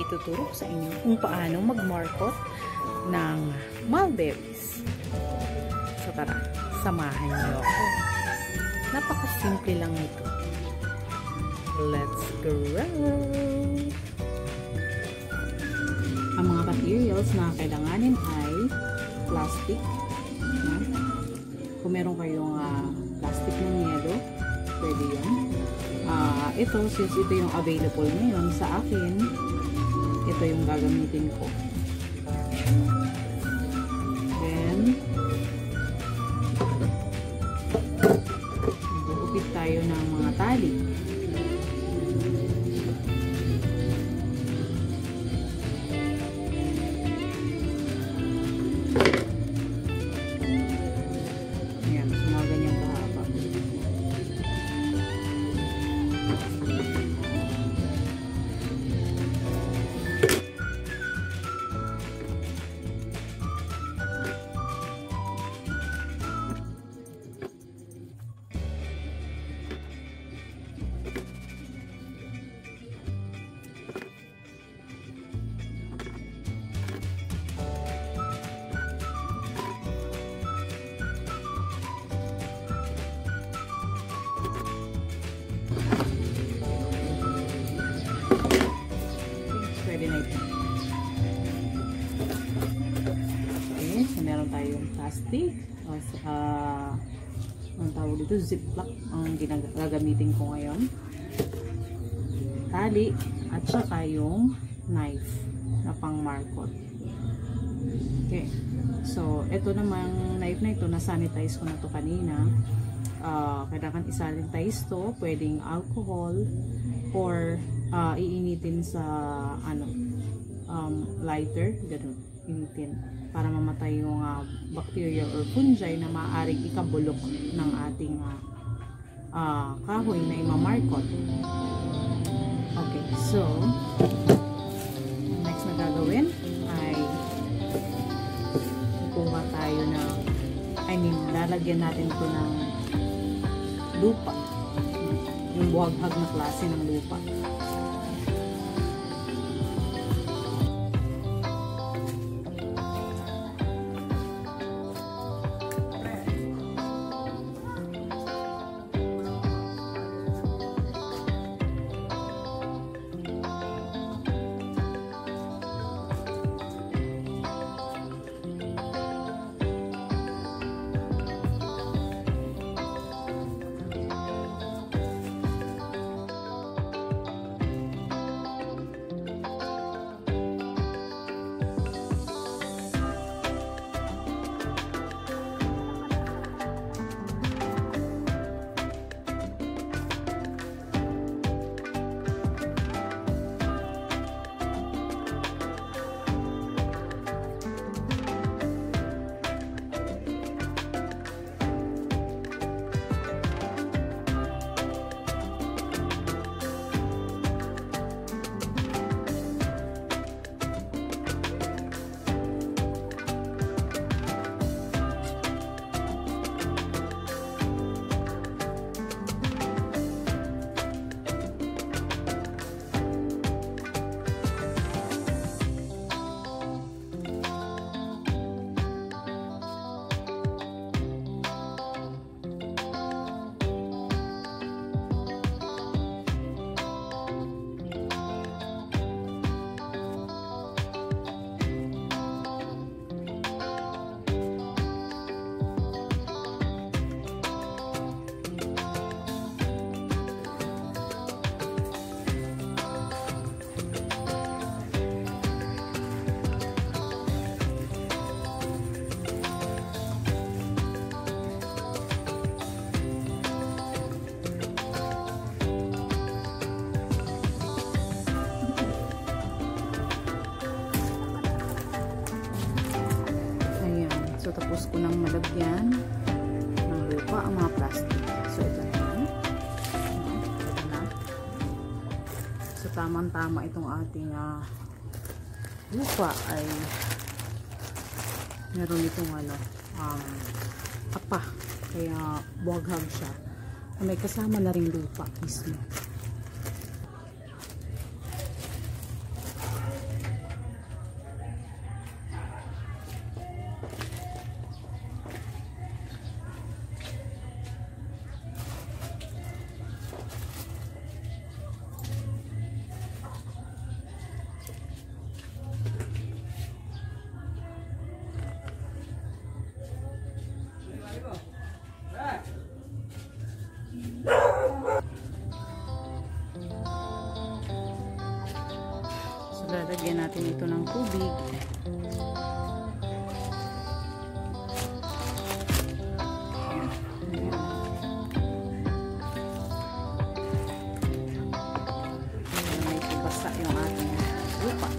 ituturo sa inyo kung paano mag-markot ng mulberries. So tara, samahan niyo ako. Napakasimple lang ito. Let's go! Ang mga materials na kailanganin ay plastic. Kung meron kayong plastic ng yelo, pwede yun. Ito, since ito yung available ngayon sa akin, ito yung gagamitin ko. Then, magugupit tayo ng mga tali. Okay, so meron tayong plastic. Ang tawag dito, ziplock ang gagamitin ko ngayon. Tali at saka yung knife na pang markot. Okay, so ito namang knife na ito, na-sanitize ko na to kanina. Kailangan i-sanitize to, pwedeng alcohol or iinitin sa lighter, ganun, initin para mamatay yung bacteria or fungi na maaaring ikabulok ng ating kahoy na imamarkot. Okay, so next na gagawin ay kukuha tayo ng, lalagyan natin ito ng lupa, yung buhaghag na klase ng lupa. So, tapos ko nang malagyan ng lupa ang mga plastic. So, ito na. So, tamang-tama itong ating lupa ay meron itong apa. Kaya, buwaghag siya. May kasama na rin lupa mismo. So, lalagyan natin ito ng tubig. Medyo basa yung ating lupa.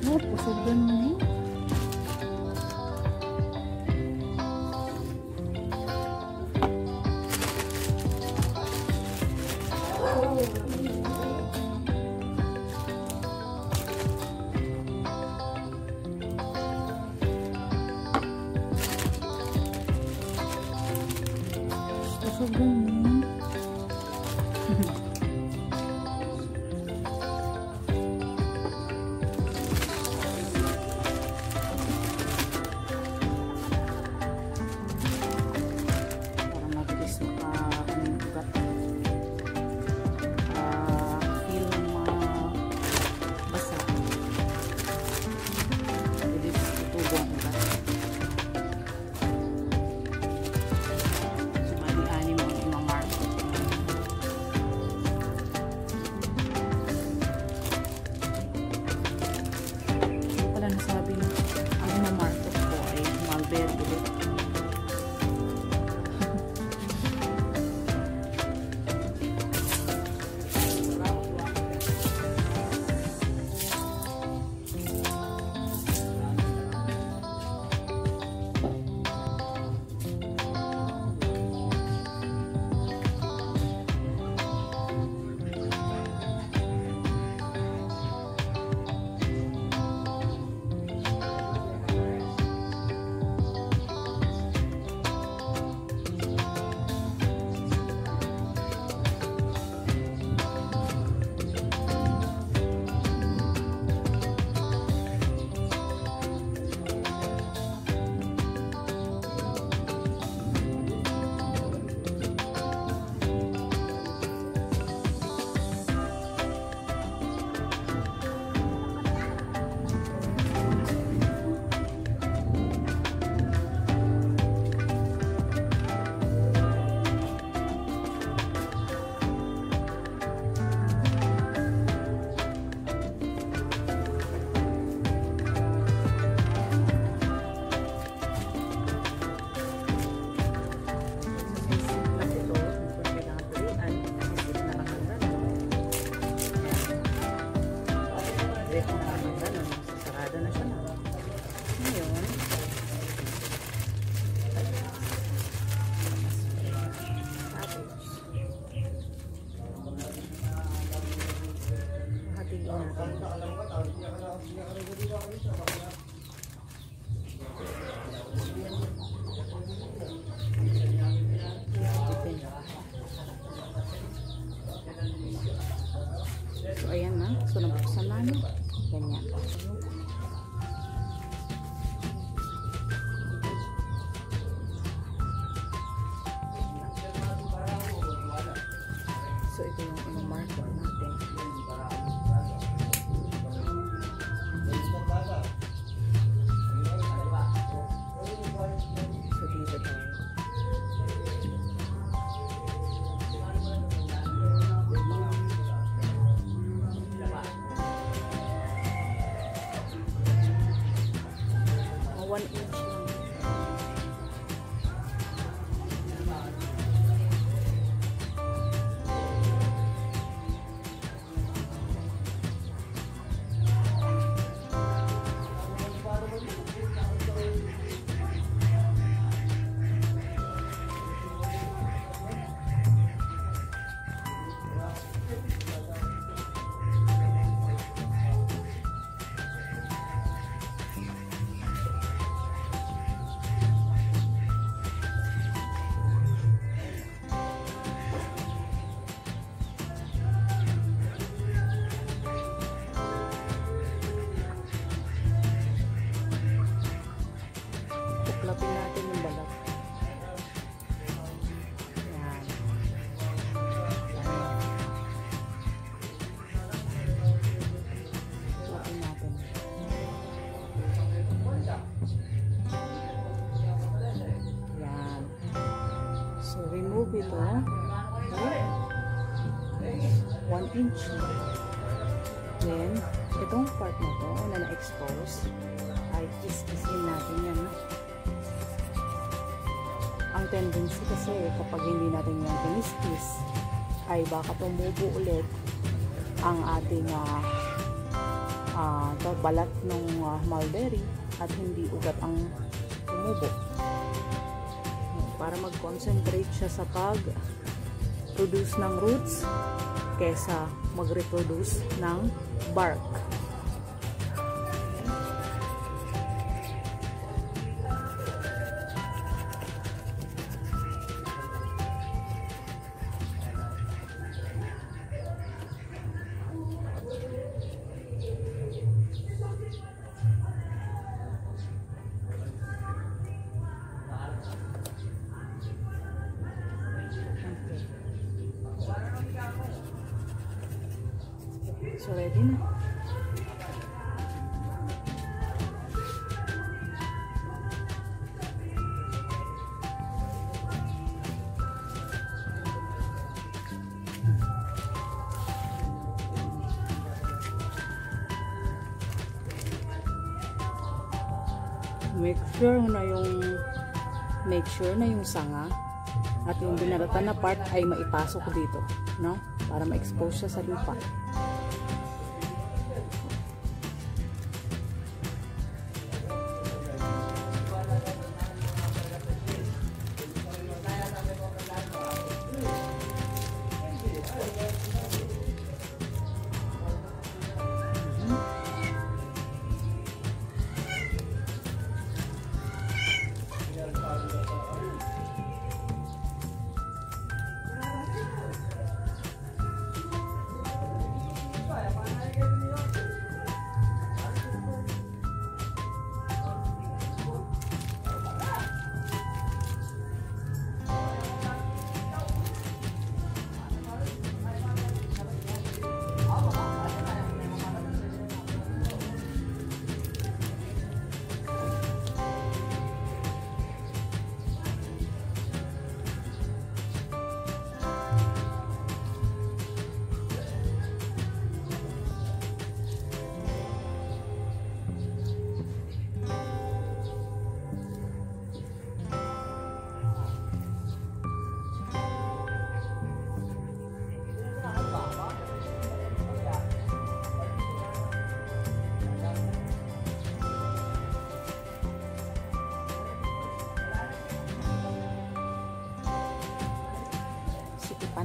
Oh, pusogan mo eh. Pusogan mo. So, ayan na. So, nabuksan na. Ganyan. So, ito yung ino-marker natin. So, dito tayo. Oh, 1 inch lang. ito. 1 inch. Then, itong part na to na na-expose ay kiss-kissin natin yan. Ang tendency kasi kapag hindi natin yan kinis-kiss ay baka tumubo ulit ang ating balat ng mulberry at hindi ugat ang tumubo. Para mag-concentrate siya sa pag-produce ng roots kesa mag-reproduce ng bark. So, ready na. Make sure na yung sanga at yung binaratan na part ay maipasok dito, no? Para ma-expose siya sa lupa.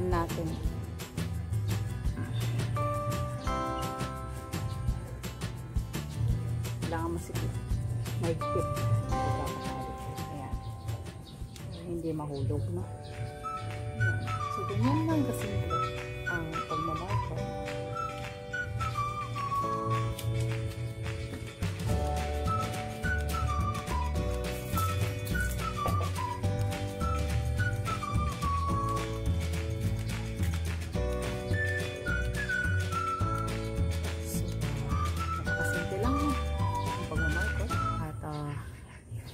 Natin. Kailangan masikip. Mahigpit. Ayan. Hindi mahulog, no? So, ganyan lang kasi ang pagmamarka.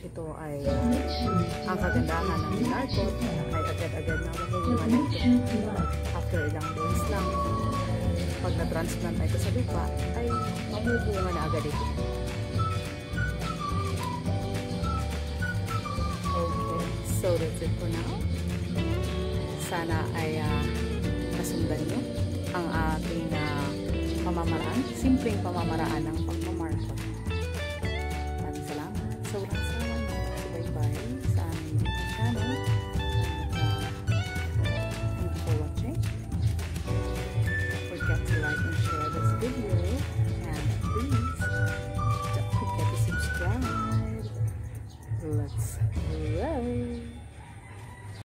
Ito ay ang kagandahan ng Minarcot ay agad-agad na makukuha na ito. After ilang days lang, pag na-transplant na ito sa lupa, ay mamubuha na agad ito. Okay, so that's it for now. Sana ay nasundan nyo ang ating pamamaraan, simpleng pamamaraan ng pagmamarkot. Maraming salamat. So, bye-bye sa aming channel. Thank you for watching. Don't forget to like and share this video. And please, don't forget to subscribe. Let's roll!